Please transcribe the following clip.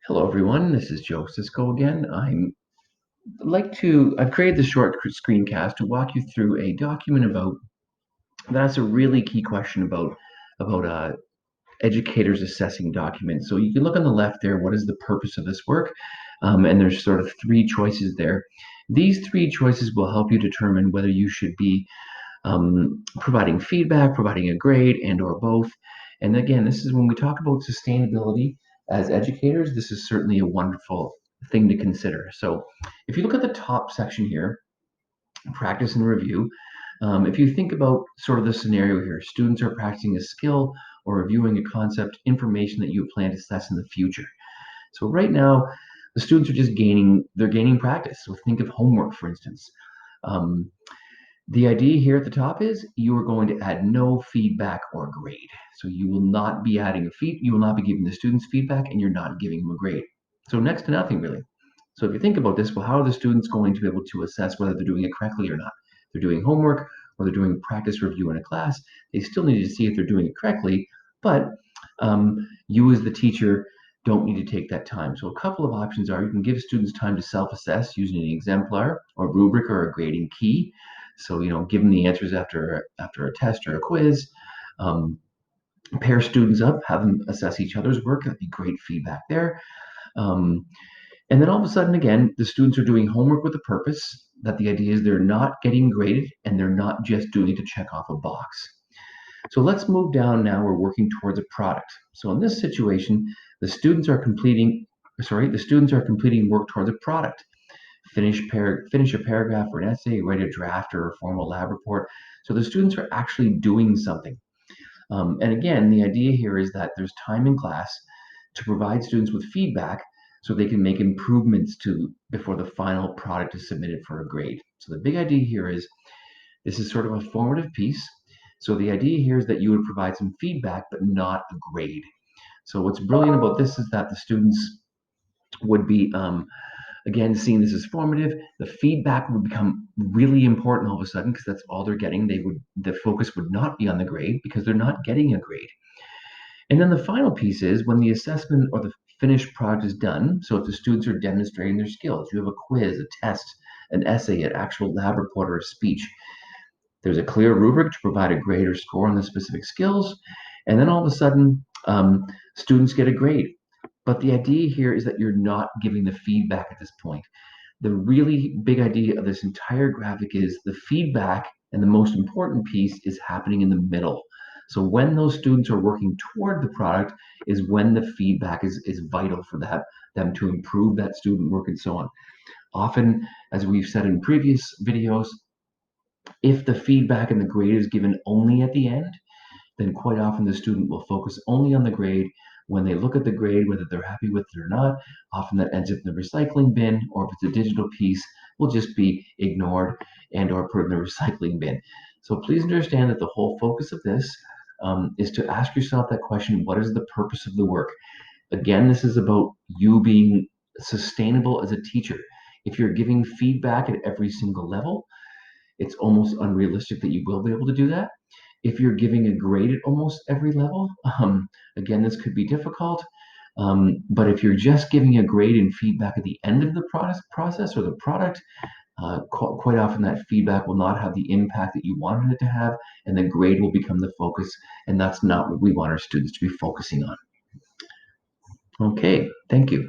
Hello everyone, this is Joe Cisco again. I've created this short screencast to walk you through a document that's a really key question about educators assessing documents. So you can look on the left there, what is the purpose of this work? And there's sort of three choices there. These three choices will help you determine whether you should be providing feedback, providing a grade, and or both. And again, this is when we talk about sustainability as educators, this is certainly a wonderful thing to consider. So if you look at the top section here, practice and review, if you think about sort of the scenario here, students are practicing a skill or reviewing a concept, information that you plan to assess in the future. So right now, the students are just they're gaining practice. So think of homework, for instance. Um, the idea here at the top is you are going to add no feedback or grade. So you will not be you will not be giving the students feedback, and you're not giving them a grade. So next to nothing really. So if you think about this, well, how are the students going to be able to assess whether they're doing it correctly or not? They're doing homework or they're doing practice review in a class. They still need to see if they're doing it correctly, but you as the teacher don't need to take that time. So a couple of options are you can give students time to self-assess using an exemplar or rubric or a grading key. So, give them the answers after a test or a quiz. Um, Pair students up, have them assess each other's work. That'd be great feedback there. Um, and then all of a sudden, again, the students are doing homework with a purpose. That the idea is they're not getting graded and they're not just doing it to check off a box. So let's move down now. We're working towards a product. So in this situation, the students are completing work towards a product. Finish a paragraph or an essay, write a draft or a formal lab report. So the students are actually doing something. And again, the idea here is that there's time in class to provide students with feedback so they can make improvements to before the final product is submitted for a grade. So the big idea here is this is sort of a formative piece. So the idea here is that you would provide some feedback, but not a grade. So what's brilliant about this is that the students would be again, seeing this as formative, the feedback would become really important all of a sudden because that's all they're getting. The focus would not be on the grade because they're not getting a grade. And then the final piece is when the assessment or the finished product is done. So if the students are demonstrating their skills, you have a quiz, a test, an essay, an actual lab report, or a speech. There's a clear rubric to provide a grade or score on the specific skills. And then all of a sudden, students get a grade. But the idea here is that you're not giving the feedback at this point. The really big idea of this entire graphic is the feedback, and the most important piece is happening in the middle. So when those students are working toward the product is when the feedback is vital for them to improve that student work and so on. Often, as we've said in previous videos, if the feedback and the grade is given only at the end, then quite often the student will focus only on the grade. When they look at the grade, whether they're happy with it or not, often that ends up in the recycling bin, or if it's a digital piece, will just be ignored and or put in the recycling bin. So please understand that the whole focus of this is to ask yourself that question, what is the purpose of the work? Again, this is about you being sustainable as a teacher. If you're giving feedback at every single level, it's almost unrealistic that you will be able to do that. If you're giving a grade at almost every level, again, this could be difficult. But if you're just giving a grade and feedback at the end of the process or the product, quite often that feedback will not have the impact that you wanted it to have, and the grade will become the focus, and that's not what we want our students to be focusing on. Okay, thank you.